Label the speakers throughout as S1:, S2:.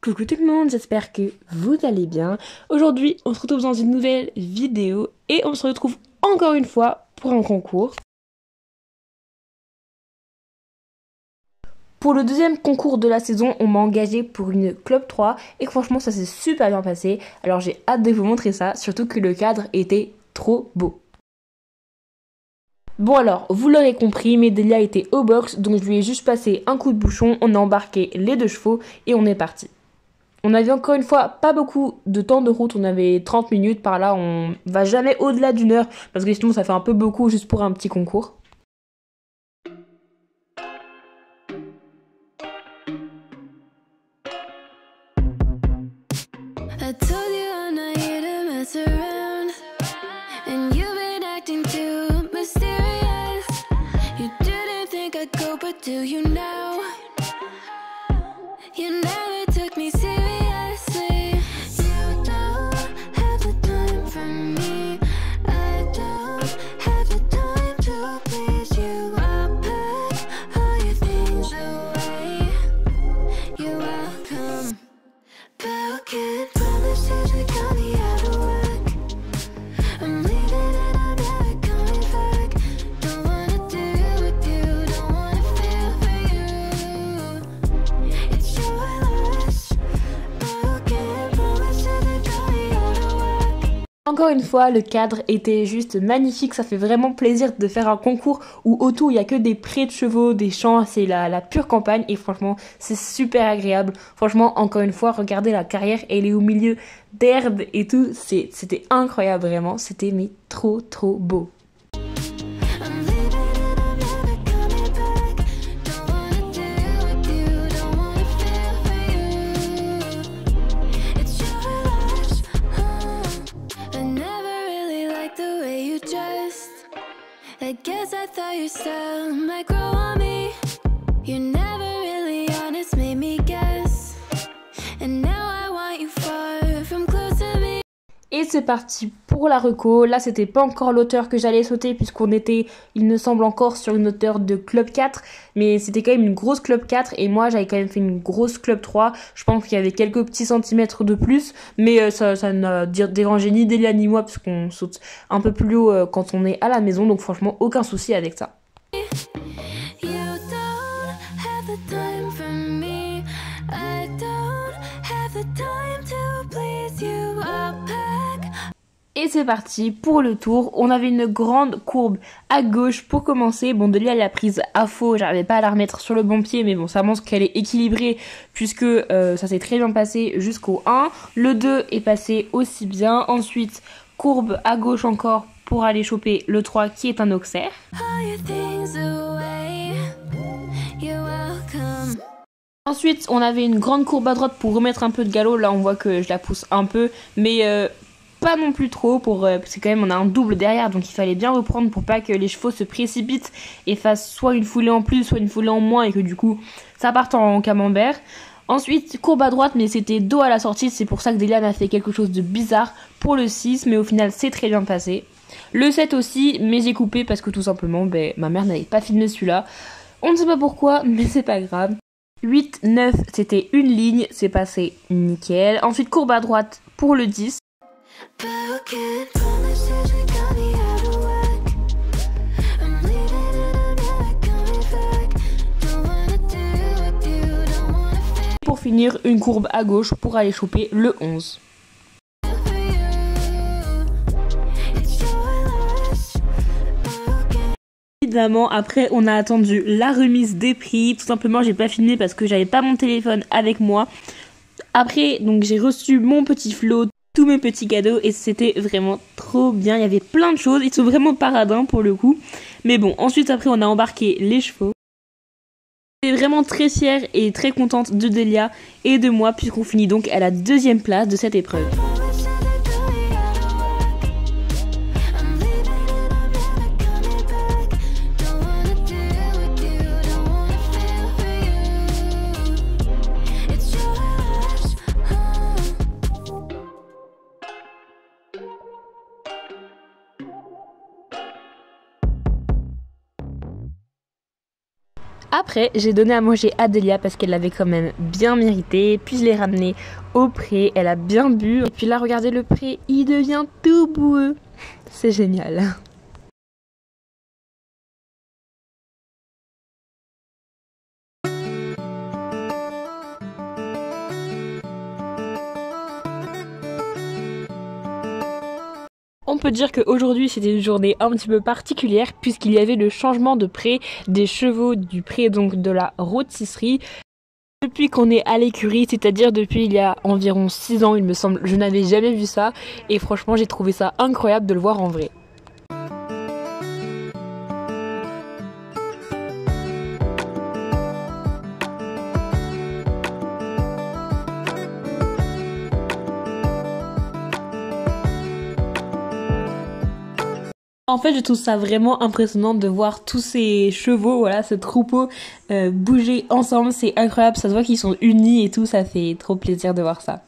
S1: Coucou tout le monde, j'espère que vous allez bien. Aujourd'hui, on se retrouve dans une nouvelle vidéo et on se retrouve encore une fois pour un concours. Pour le deuxième concours de la saison, on m'a engagé pour une Club 3 et franchement ça s'est super bien passé. Alors j'ai hâte de vous montrer ça, surtout que le cadre était trop beau. Bon alors, vous l'aurez compris, Médélia était au box, donc je lui ai juste passé un coup de bouchon, on a embarqué les deux chevaux et on est parti. On avait encore une fois pas beaucoup de temps de route, on avait 30 minutes par là, on va jamais au-delà d'une heure parce que sinon ça fait un peu beaucoup juste pour un petit concours.
S2: I told you I'm not here to mess around, and you've been acting too mysterious. You didn't think I'd go, but do you now? You never took me seriously. You don't have the time for me. I don't have the time to please you. I'll pack all your things away. You're welcome. Broken promises that got me out of work. I'm leaving and I'm never coming back. Don't wanna deal with you, don't wanna feel for you. It's your loss. Broken promises that got me out of work.
S1: Encore une fois, le cadre était juste magnifique, ça fait vraiment plaisir de faire un concours où autour il y a que des prés de chevaux, des champs, c'est la pure campagne et franchement c'est super agréable. Franchement, encore une fois, regardez la carrière, elle est au milieu d'herbes et tout, c'était incroyable vraiment, c'était mais trop beau.
S2: I'm leaving and I'm never coming back. Don't wanna deal with you, don't wanna feel for you. It's your loss. I never really liked the way you dressed. I guess I thought your style might grow on me. You're never really honest, made me guess. And now I want you far from close to me.
S1: Et c'est parti pour la reco. Là, c'était pas encore l'auteur que j'allais sauter puisqu'on était, il me semble, encore sur une hauteur de Club 4. Mais c'était quand même une grosse Club 4 et moi, j'avais quand même fait une grosse Club 3. Je pense qu'il y avait quelques petits centimètres de plus. Mais ça n'a dérangé ni Délia ni moi parce qu'on saute un peu plus haut quand on est à la maison. Donc franchement, aucun souci avec ça.
S2: You don't have the time for me. I don't have the time to please you. I'll pack.
S1: Et c'est parti pour le tour. On avait une grande courbe à gauche pour commencer. Bon, Delia elle l'a prise à faux, j'arrivais pas à la remettre sur le bon pied, mais bon, ça montre qu'elle est équilibrée puisque ça s'est très bien passé jusqu'au 1. Le 2 est passé aussi bien. Ensuite, courbe à gauche encore pour aller choper le 3 qui est un auxerre.
S2: All your things away. You're welcome.
S1: Ensuite, on avait une grande courbe à droite pour remettre un peu de galop. Là, on voit que je la pousse un peu, mais pas non plus trop parce que quand même on a un double derrière, donc il fallait bien reprendre pour pas que les chevaux se précipitent et fassent soit une foulée en plus, soit une foulée en moins et que du coup ça parte en camembert. Ensuite, courbe à droite, mais c'était dos à la sortie, c'est pour ça que Delia a fait quelque chose de bizarre pour le 6, mais au final c'est très bien passé. Le 7 aussi, mais j'ai coupé parce que tout simplement ma mère n'avait pas filmé celui-là. On ne sait pas pourquoi, mais c'est pas grave. 8, 9, c'était une ligne, c'est passé nickel. Ensuite, courbe à droite pour le 10.
S2: Broken promises that got me out of work. I'm leaving and I'm never coming back. Don't wanna deal with you, don't wanna feel
S1: Pour finir, une courbe à gauche pour aller choper le 11.
S2: for you. It's your loss. Broken.
S1: Évidemment, après on a attendu la remise des prix. Tout simplement, j'ai pas filmé parce que j'avais pas mon téléphone avec moi. Après, donc j'ai reçu mon petit flot, tous mes petits cadeaux et c'était vraiment trop bien. Il y avait plein de choses, ils sont vraiment paradins pour le coup. Mais bon, ensuite après on a embarqué les chevaux. J'étais vraiment très fière et très contente de Delia et de moi puisqu'on finit donc à la deuxième place de cette épreuve.
S2: Promises that got me out of work. I'm leaving and I'm never coming back. Don't wanna deal with you, don't wanna feel for you. It's your loss.
S1: Après, j'ai donné à manger à Delia parce qu'elle l'avait quand même bien mérité. Puis je l'ai ramenée au pré, elle a bien bu. Et puis là, regardez le pré, il devient tout boueux. C'est génial. On peut dire qu'aujourd'hui c'était une journée un petit peu particulière puisqu'il y avait le changement de pré des chevaux du pré, donc de la rôtisserie. Depuis qu'on est à l'écurie, c'est-à-dire depuis il y a environ 6 ans il me semble, je n'avais jamais vu ça et franchement j'ai trouvé ça incroyable de le voir en vrai. En fait, je trouve ça vraiment impressionnant de voir tous ces chevaux, voilà, ce troupeau bouger ensemble. C'est incroyable, ça se voit qu'ils sont unis et tout, ça fait trop plaisir de voir ça.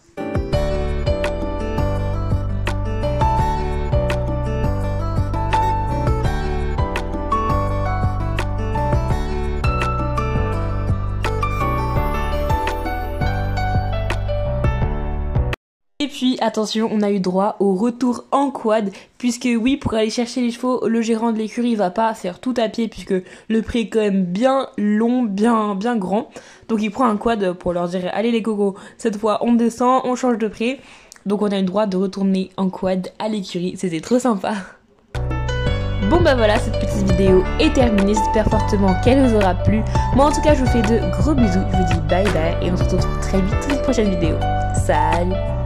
S1: Et puis attention, on a eu droit au retour en quad, puisque oui, pour aller chercher les chevaux, le gérant de l'écurie va pas faire tout à pied puisque le pré est quand même bien long, bien grand. Donc il prend un quad pour leur dire allez les cocos, cette fois on descend, on change de pré. Donc on a eu le droit de retourner en quad à l'écurie, c'était trop sympa. Bon bah voilà, cette petite vidéo est terminée, j'espère fortement qu'elle vous aura plu. Moi en tout cas je vous fais de gros bisous, je vous dis bye bye et on se retrouve très vite pour une prochaine vidéo. Salut!